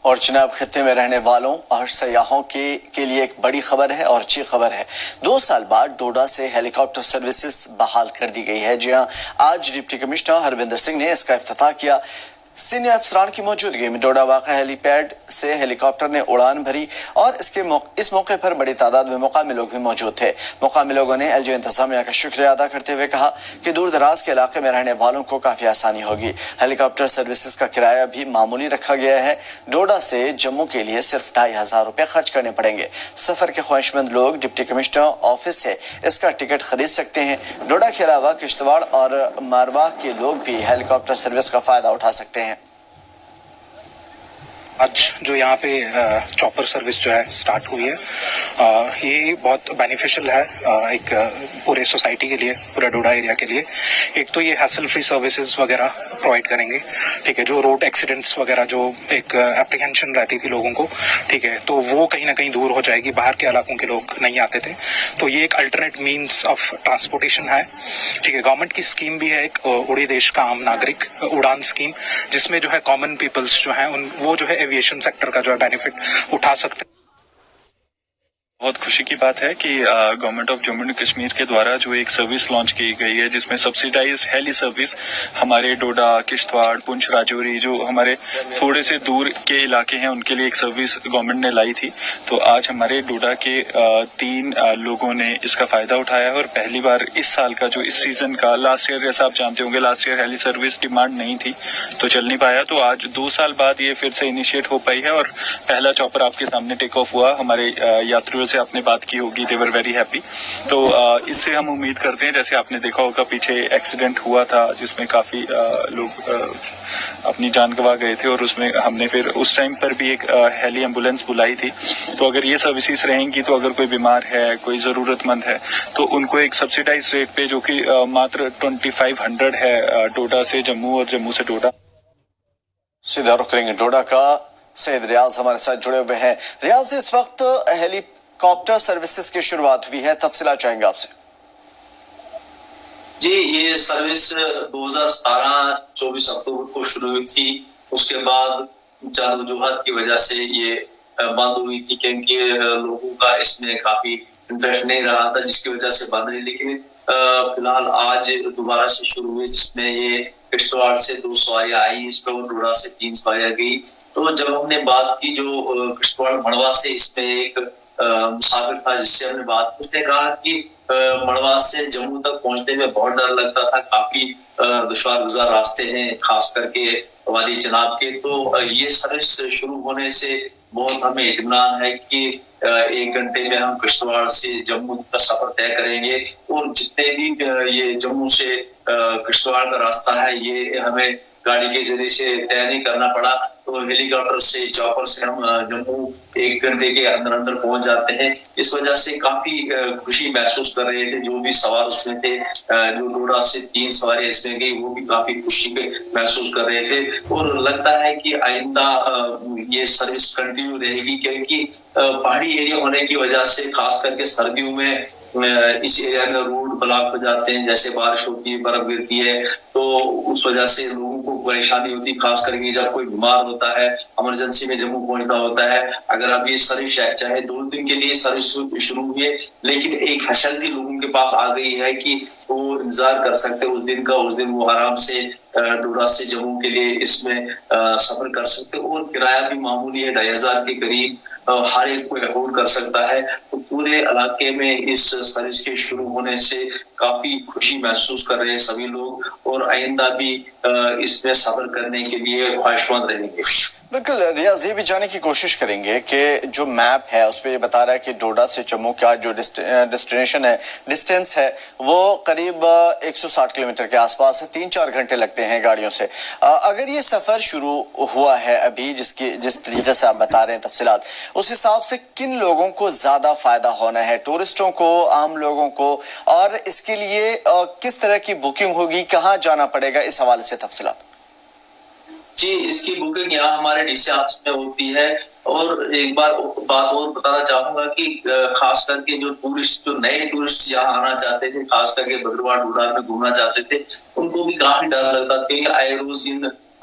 اور جناب خطے میں رہنے والوں اور سیاحوں کے لیے ایک بڑی خبر ہے اور اچھی خبر ہے۔ 2 سال بعد ڈوڈا سے ہیلی کاپٹر سروسز بحال کر دی گئی ہے۔ جی ہاں، آج ڈپٹی کمشنر ہروندر سنگھ نے اس کا افتتاح کیا۔ سینئر افسران کی موجودگی میں ڈوڈا واقع ہیلی پیڈ سے ہیلی کاپٹر نے اڑان بھری اور اس موقع پر بڑی تعداد میں مقامی لوگ بھی موجود تھے۔ مقامی لوگوں نے ایل جی انتظامیہ کا شکریہ ادا کرتے ہوئے کہا کہ دور دراز کے علاقے میں رہنے والوں کو کافی آسانی ہوگی۔ ہیلی کاپٹر سروسز کا کرایہ بھی معمولی رکھا گیا ہے۔ ڈوڈا سے جموں کے لیے صرف 2500 روپے خرچ کرنے پڑیں گے۔ سفر کے خواہشمند لوگ ڈپٹی کمشنر آفس سے اس کا ٹکٹ خرید سکتے ہیں۔ ڈوڈا کے علاوہ کشتواڑ اور ماروا کے لوگ بھی ہیلی کاپٹر سروس کا فائدہ اٹھا سکتے ہیں۔ آج جو یہاں پہ چاپر سروس جو ہے سٹارٹ ہوئی ہے، یہ بہت بینیفیشل ہے ایک پورے سوسائٹی کے لیے، پورے ڈوڈا ایریا کے لیے۔ ایک تو یہ ہیسل فری سروسز وغیرہ پرووائڈ کریں گے، ٹھیک ہے، جو روڈ ایکسیڈنٹس وغیرہ جو ایک اپریہینشن رہتی تھی لوگوں کو، ٹھیک ہے، تو وہ کہیں نہ کہیں دور ہو جائے گی۔ باہر کے علاقوں کے لوگ نہیں آتے تھے، تو یہ ایک الٹرنیٹ مینس آف ٹرانسپورٹیشن ہے، ٹھیک ہے۔ گورنمنٹ کی اسکیم بھی ہے ایک اڑی دیش کا عام ناگرک اڑان اسکیم، جس میں جو ہے کامن پیپلس جو ہیں وہ جو ہے ایویشن سیکٹر کا جو ہے بینیفٹ اٹھا سکتے ہیں۔ بہت خوشی کی بات ہے کہ government of Jammu and Kashmir کے دوارا جو ایک سروس لانچ کی گئی ہے، جس میں سبسیڈائز ہیلی سروس ہمارے ڈوڈا، کشتواڑ، پنچ، راجوری، جو ہمارے تھوڑے سے دور کے علاقے ہیں، ان کے لیے ایک سروس گورنمنٹ نے لائی تھی۔ تو آج ہمارے ڈوڈا کے 3 لوگوں نے اس کا فائدہ اٹھایا ہے، اور پہلی بار اس سال کا جو اس سیزن کا لاسٹ ایئر، جیسا آپ جانتے ہوں گے، لاسٹ ایئر ہیلی سروس ڈیمانڈ نہیں تھی تو چل نہیں پایا، تو آج 2 سال بعد یہ پھر سے انیشیٹ ہو پائی ہے، اور پہلا چاپر آپ کے سامنے ٹیک آف ہوا۔ ہمارے یاتریوں سے آپ نے بات کی ہوگی، دے ور ویری ہیپی۔ تو اس سے ہم امید کرتے ہیں، جیسے آپ نے دیکھا ہوگا پیچھے ایکسیڈنٹ ہوا تھا جس میں کافی لوگ اپنی جان گنوا گئے تھے، اور اس میں ہم نے پھر اس ٹائم پر بھی ایک ہیلی ایمبولینس بلائی تھی۔ تو اگر یہ سروسز رہیں گی تو اگر کوئی بیمار ہے، کوئی ضرورت مند ہے، تو ان کو ایک سبسیڈائز ریٹ پہ، جو کہ ماتر 2500 ہے ڈوڈا سے جموں اور جموں سے ڈوڈا۔ سیدھا رخ کریں گے ڈوڈا کا۔ سید ریاض ہمارے ساتھ جڑے ہوئے ہیں۔ ریاض، اس وقت ہیلی کاپٹر سروسز کی شروعات ہوئی ہے، تفصیلات چاہیں گے آپ سے۔ جی، یہ سروس 2017-24 اکتوبر کو شروع ہوئی تھی۔ اس کے بعد چند وجوہات کی وجہ سے یہ بند ہوئی تھی، کیونکہ لوگوں کا اس میں کافی انٹرسٹ نہیں رہا تھا، جس کی وجہ سے بند ہوئی۔ لیکن فی الحال آج دوبارہ سے شروع ہوئی، جس میں یہ کشتواڑ سے 2 سواریاں آئی، اس پہ ڈوڈا سے 3 سواریاں گئی۔ تو جب ہم نے بات کی جو کشتواڑ مڑوا سے، اس میں ایک مسافر تھا جس سے ہم نے بات کی، اس نے کہا کہ مڑوا سے جموں تک پہنچنے میں بہت ڈر لگتا تھا، کافی دشوار گزار راستے ہیں، خاص کر کے وادی چناب کے۔ تو یہ سروس شروع ہونے سے بہت ہمیں اطمینان ہے کہ 1 گھنٹے میں ہم کشتواڑ سے جموں کا سفر طے کریں گے، اور جتنے بھی یہ جموں سے کشتواڑ کا راستہ ہے، یہ ہمیں گاڑی کے ذریعے سے طے نہیں کرنا پڑا۔ تو ہیلی کاپٹر سے، چاپر سے ہم جموں 1 گھنٹے کے اندر پہنچ جاتے ہیں۔ اس وجہ سے کافی خوشی محسوس کر رہے تھے جو بھی سوار اس میں تھے۔ جو ڈوڈا سے 3 سواریاں اس میں گئی، وہ بھی کافی خوشی محسوس کر رہے تھے، اور لگتا ہے کہ آئندہ یہ سروس کنٹینیو رہے گی، کیونکہ پہاڑی ایریا ہونے کی وجہ سے خاص کر کے سردیوں میں اس ایریا میں روڈ بلاک ہو جاتے ہیں، جیسے بارش ہوتی ہے، برف گرتی ہے، تو اس وجہ سے لوگوں کو پریشانی ہوتی ہے، خاص کر کے جب کوئی بیمار ہوتا ہے، ایمرجنسی میں جموں پہنچنا ہوتا ہے۔ اگر اب یہ سروس چاہے 2 دن کے لیے سروس شروع ہوئی ہے، لیکن ایک فیسلٹی لوگوں کے پاس آ گئی ہے کہ وہ انتظار کر سکتے اس دن کا، اس دن وہ آرام سے ڈوڈا سے جموں کے لیے اس میں سفر کر سکتے، اور کرایہ بھی معمولی ہے، 2500 کے قریب ہر ایک کو افورڈ کر سکتا ہے۔ تو پورے علاقے میں اس سروس کے شروع ہونے سے کافی خوشی محسوس کر رہے ہیں سبھی لوگ، اور آئندہ بھی اس میں سفر کرنے کے لیے خواہشمند رہیں گے۔ بالکل ریاض، یہ بھی جاننے کی کوشش کریں گے کہ جو میپ ہے اس پہ یہ بتا رہا ہے کہ ڈوڈا سے جموں کا جو ڈسٹینیشن ہے، ڈسٹینس ہے، وہ قریب 160 کلومیٹر کے آس پاس ہے، 3-4 گھنٹے لگتے ہیں گاڑیوں سے۔ اگر یہ سفر شروع ہوا ہے ابھی، جس طریقے سے آپ بتا رہے ہیں تفصیلات، اس حساب سے کن لوگوں کو زیادہ فائدہ ہونا ہے، ٹورسٹوں کو، عام لوگوں کو، اور اس کے لیے کس طرح کی بکنگ ہوگی، کہاں جانا پڑے گا، اس حوالے سے تفصیلات؟ جی، اس کی بکنگ یہاں ہمارے ڈی سی آفس میں ہوتی ہے، اور ایک بات اور بتانا چاہوں گا کہ خاص کر کے جو نئے ٹورسٹ یہاں آنا چاہتے تھے، خاص کر کے بھدرواہ ڈوڈا میں گھومنا چاہتے تھے، ان کو بھی کافی ڈر لگتا تھا کہ آئے روز ان